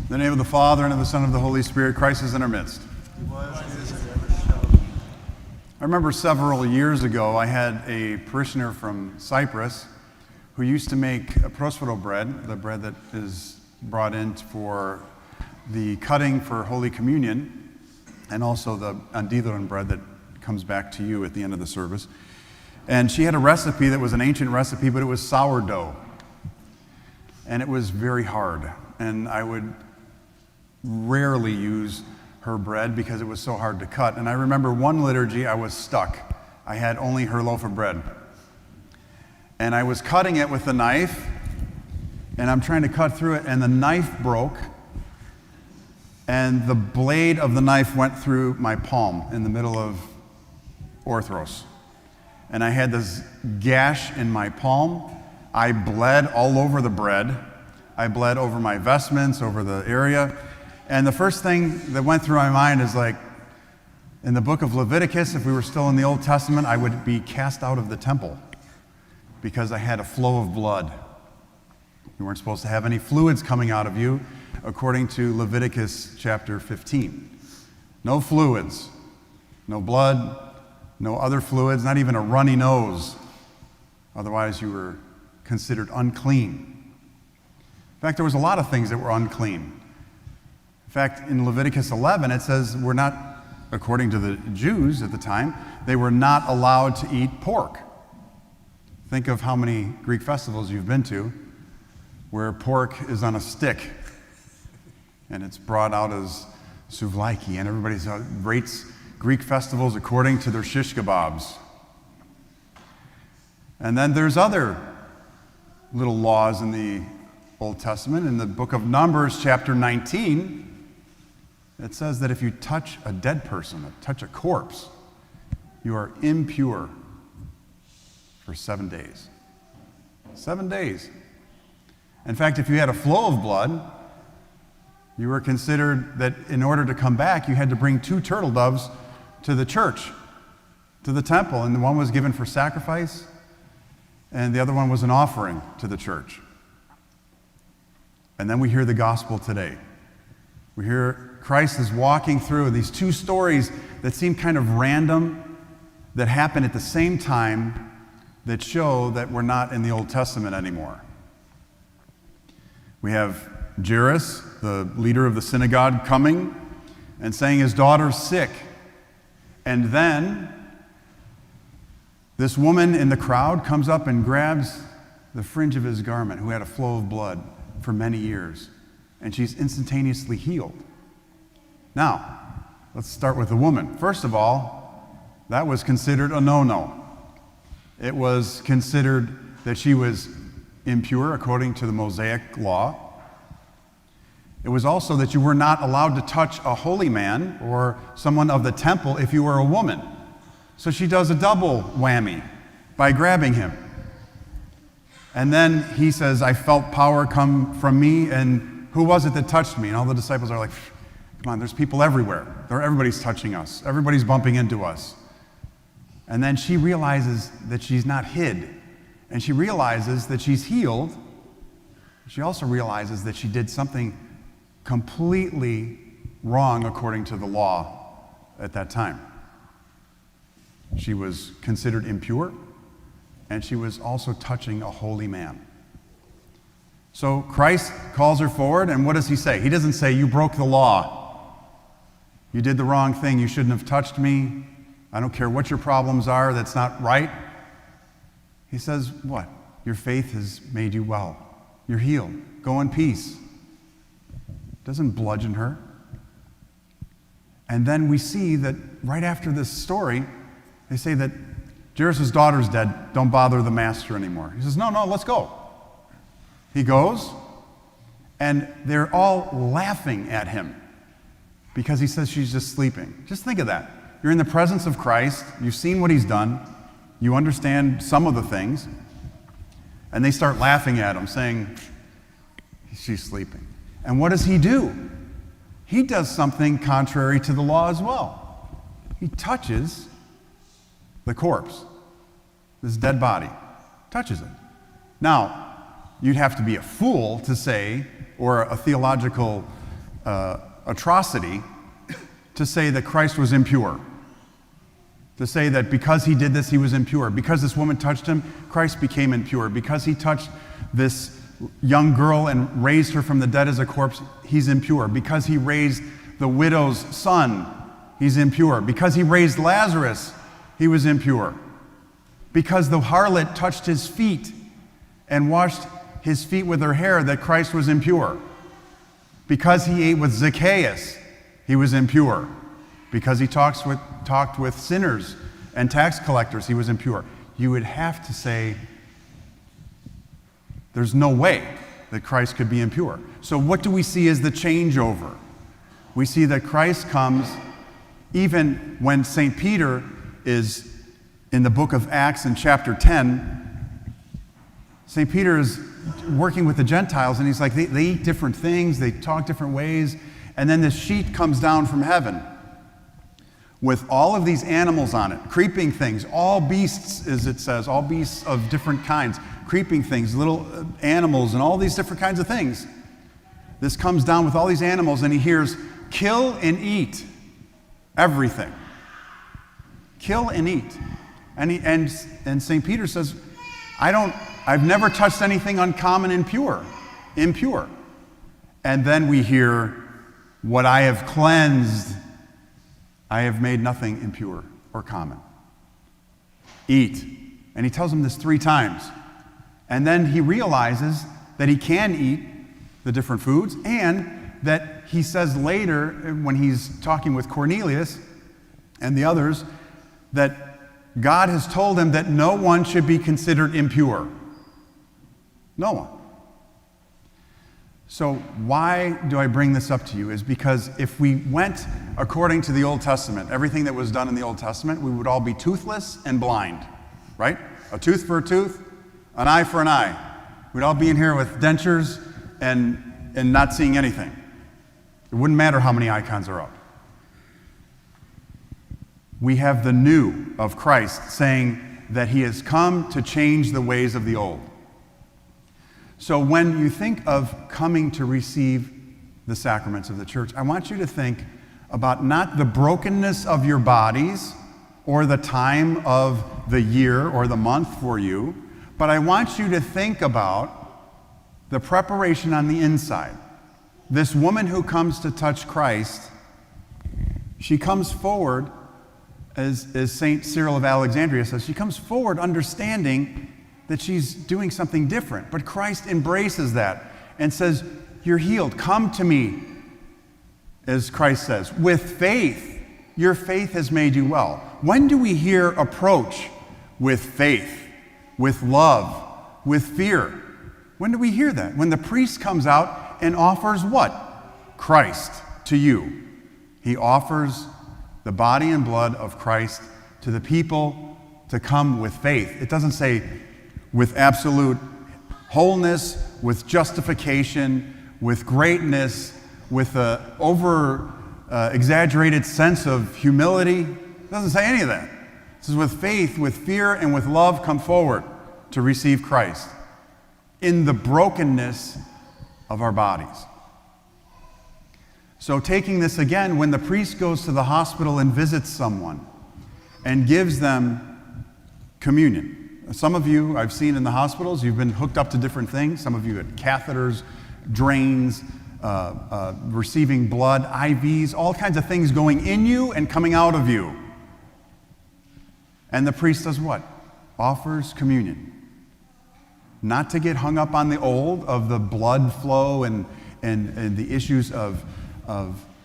In the name of the Father, and of the Son, and of the Holy Spirit, Christ is in our midst. I remember several years ago, I had a parishioner from Cyprus who used to make a prosophoto bread, the bread that is brought in for the cutting for Holy Communion, and also the andidoron bread that comes back to you at the end of the service. And she had a recipe that was an ancient recipe, but it was sourdough. And it was very hard. And I would rarely use her bread because it was so hard to cut. And I remember one liturgy, I was stuck. I had only her loaf of bread. And I was cutting it with a knife, and I'm trying to cut through it, and the knife broke, and the blade of the knife went through my palm in the middle of orthros. And I had this gash in my palm. I bled all over the bread. I bled over my vestments, over the area. And the first thing that went through my mind is like, in the book of Leviticus, if we were still in the Old Testament, I would be cast out of the temple because I had a flow of blood. You weren't supposed to have any fluids coming out of you, according to Leviticus chapter 15. No fluids, no blood, no other fluids, not even a runny nose. Otherwise, you were considered unclean. In fact, there was a lot of things that were unclean. In fact, in Leviticus 11, it says we're not, according to the Jews at the time, they were not allowed to eat pork. Think of how many Greek festivals you've been to where pork is on a stick and it's brought out as souvlaki, and everybody rates Greek festivals according to their shish kebabs. And then there's other little laws in the Old Testament. In the book of Numbers, chapter 19, it says that if you touch a dead person, touch a corpse, you are impure for 7 days. 7 days. In fact, if you had a flow of blood, you were considered that in order to come back, you had to bring 2 turtle doves to the church, to the temple, and the one was given for sacrifice, and the other one was an offering to the church. And then we hear the gospel today. We hear Christ is walking through these 2 stories that seem kind of random, that happen at the same time, that show that we're not in the Old Testament anymore. We have Jairus, the leader of the synagogue, coming and saying his daughter's sick. And then this woman in the crowd comes up and grabs the fringe of his garment, who had a flow of blood for many years, and she's instantaneously healed. Now, let's start with the woman. First of all, that was considered a no-no. It was considered that she was impure according to the Mosaic law. It was also that you were not allowed to touch a holy man or someone of the temple if you were a woman. So she does a double whammy by grabbing him. And then he says, I felt power come from me, and who was it that touched me? And all the disciples are like, come on, there's people everywhere. Everybody's touching us. Everybody's bumping into us. And then she realizes that she's not hid. And she realizes that she's healed. She also realizes that she did something completely wrong according to the law at that time. She was considered impure, and she was also touching a holy man. So Christ calls her forward, and what does he say? He doesn't say, you broke the law. You did the wrong thing. You shouldn't have touched me. I don't care what your problems are. That's not right. He says, what? Your faith has made you well. You're healed. Go in peace. Doesn't bludgeon her. And then we see that right after this story, they say that Jairus' daughter's dead. Don't bother the master anymore. He says, no, let's go. He goes, and they're all laughing at him because he says she's just sleeping. Just think of that. You're in the presence of Christ. You've seen what he's done. You understand some of the things. And they start laughing at him, saying, she's sleeping. And what does he do? He does something contrary to the law as well. He touches the corpse, this dead body, touches it. Now, you'd have to be a fool to say, or a theological atrocity to say that Christ was impure. To say that because he did this, he was impure. Because this woman touched him, Christ became impure. Because he touched this young girl and raised her from the dead as a corpse, he's impure. Because he raised the widow's son, he's impure. Because he raised Lazarus, he was impure. Because the harlot touched his feet and washed his feet with her hair, that Christ was impure. Because he ate with Zacchaeus, he was impure. Because he talked with sinners and tax collectors, he was impure. You would have to say, there's no way that Christ could be impure. So what do we see as the changeover? We see that Christ comes even when St. Peter is in the book of Acts in chapter 10. St. Peter is working with the Gentiles, and he's like, they eat different things, they talk different ways, and then this sheet comes down from heaven with all of these animals on it, creeping things, all beasts, as it says, all beasts of different kinds, creeping things, little animals, and all these different kinds of things. This comes down with all these animals, and he hears, kill and eat everything. Kill and eat. And St. Peter says, I've never touched anything uncommon and impure. And then we hear, what I have cleansed, I have made nothing impure or common. Eat. And he tells him this 3 times. And then he realizes that he can eat the different foods, and that he says later, when he's talking with Cornelius and the others, that God has told him that no one should be considered impure. No one. So why do I bring this up to you? Is because if we went according to the Old Testament, everything that was done in the Old Testament, we would all be toothless and blind, right? A tooth for a tooth, an eye for an eye. We'd all be in here with dentures and not seeing anything. It wouldn't matter how many icons are up. We have the new of Christ saying that he has come to change the ways of the old. So when you think of coming to receive the sacraments of the church, I want you to think about not the brokenness of your bodies or the time of the year or the month for you, but I want you to think about the preparation on the inside. This woman who comes to touch Christ, she comes forward, as St. Cyril of Alexandria says, she comes forward understanding that she's doing something different. But Christ embraces that and says, you're healed. Come to me, as Christ says, with faith. Your faith has made you well. When do we hear approach with faith, with love, with fear? When do we hear that? When the priest comes out and offers what? Christ to you. He offers the body and blood of Christ to the people to come with faith. It doesn't say with absolute wholeness, with justification, with greatness, with an exaggerated sense of humility. It doesn't say any of that. It says with faith, with fear, and with love come forward to receive Christ in the brokenness of our bodies. So taking this again, when the priest goes to the hospital and visits someone and gives them communion. Some of you I've seen in the hospitals, you've been hooked up to different things. Some of you had catheters, drains, receiving blood, IVs, all kinds of things going in you and coming out of you. And the priest does what? Offers communion. Not to get hung up on the old of the blood flow and the issues of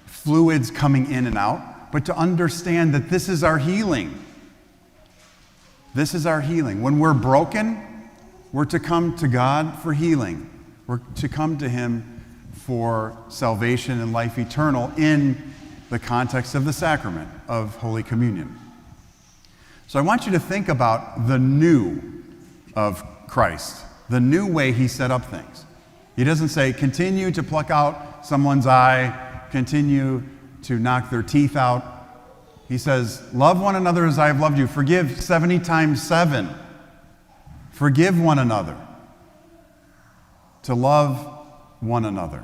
fluids coming in and out, but to understand that this is our healing. This is our healing. When we're broken, we're to come to God for healing. We're to come to him for salvation and life eternal in the context of the sacrament of Holy Communion. So I want you to think about the new of Christ, the new way he set up things. He doesn't say, continue to pluck out someone's eye, continue to knock their teeth out. He says, love one another as I have loved you. Forgive 70 times 7. Forgive one another. To love one another.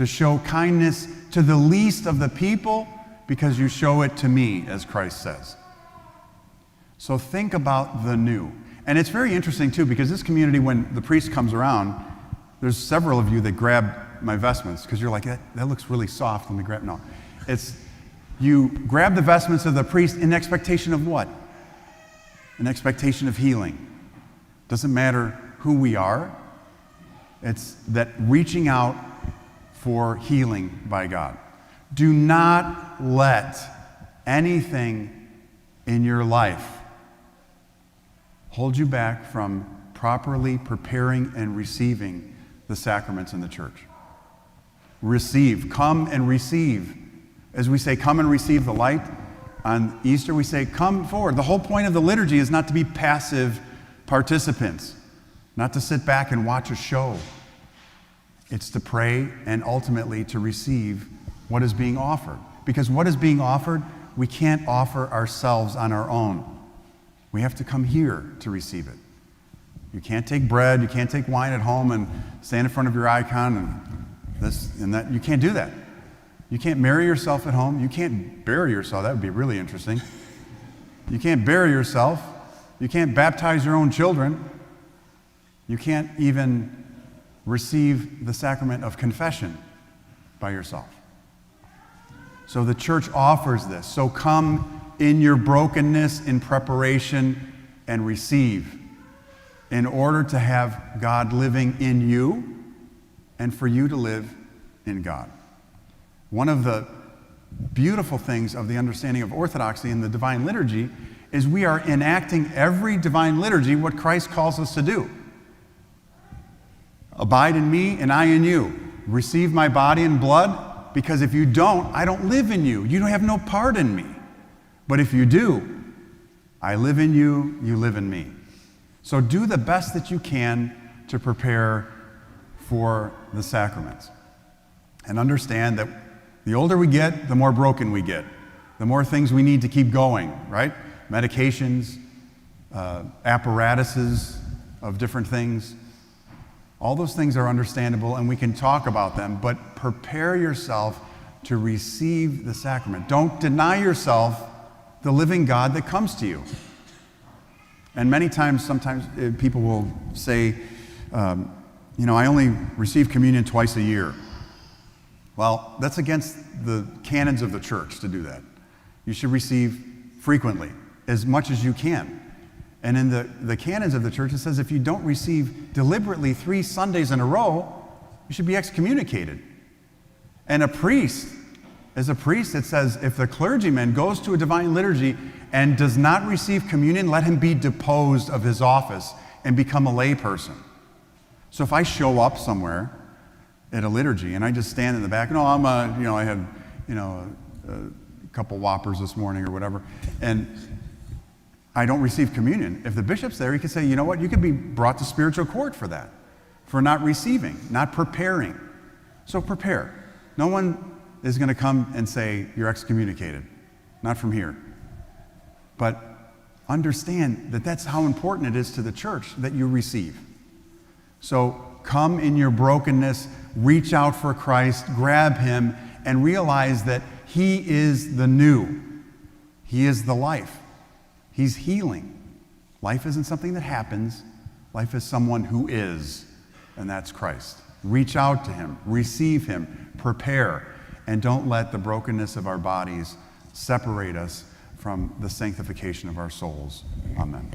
to show kindness to the least of the people because you show it to me, as Christ says. So think about the new. And it's very interesting, too, because this community, when the priest comes around, there's several of you that grab my vestments because you're like, that looks really soft. Let me grab. No. It's you grab the vestments of the priest in expectation of what? An expectation of healing. Doesn't matter who we are. It's that reaching out for healing by God. Do not let anything in your life hold you back from properly preparing and receiving the sacraments in the church. Receive. Come and receive. As we say, come and receive the light, on Easter we say, come forward. The whole point of the liturgy is not to be passive participants, not to sit back and watch a show. It's to pray and ultimately to receive what is being offered. Because what is being offered, we can't offer ourselves on our own. We have to come here to receive it. You can't take bread, you can't take wine at home and stand in front of your icon and this and that. You can't do that. You can't marry yourself at home. You can't bury yourself. That would be really interesting. You can't bury yourself. You can't baptize your own children. You can't even receive the sacrament of confession by yourself. So the church offers this. So come in your brokenness in preparation and receive in order to have God living in you and for you to live in God. One of the beautiful things of the understanding of orthodoxy in the divine liturgy is we are enacting every divine liturgy what Christ calls us to do. Abide in me and I in you. Receive my body and blood, because if you don't, I don't live in you. You don't have no part in me. But if you do, I live in you, you live in me. So do the best that you can to prepare for the sacraments. And understand that the older we get, the more broken we get. The more things we need to keep going, right? Medications, apparatuses of different things. All those things are understandable and we can talk about them, but prepare yourself to receive the sacrament. Don't deny yourself the living God that comes to you. And many times, sometimes people will say, I only receive communion twice a year. Well, that's against the canons of the church to do that. You should receive frequently, as much as you can. And in the canons of the church, it says if you don't receive deliberately 3 Sundays in a row, you should be excommunicated. And a priest, as a priest, it says if the clergyman goes to a divine liturgy and does not receive communion, let him be deposed of his office and become a lay person. So if I show up somewhere at a liturgy and I just stand in the back, I had a couple Whoppers this morning or whatever, and I don't receive communion. If the bishop's there, he could say, you know what, you could be brought to spiritual court for that, for not receiving, not preparing. So prepare. No one is going to come and say you're excommunicated. Not from here. But understand that that's how important it is to the church that you receive. So come in your brokenness, reach out for Christ, grab him, and realize that he is the new. He is the life. He's healing. Life isn't something that happens. Life is someone who is, and that's Christ. Reach out to him, receive him, prepare, and don't let the brokenness of our bodies separate us from the sanctification of our souls. Amen.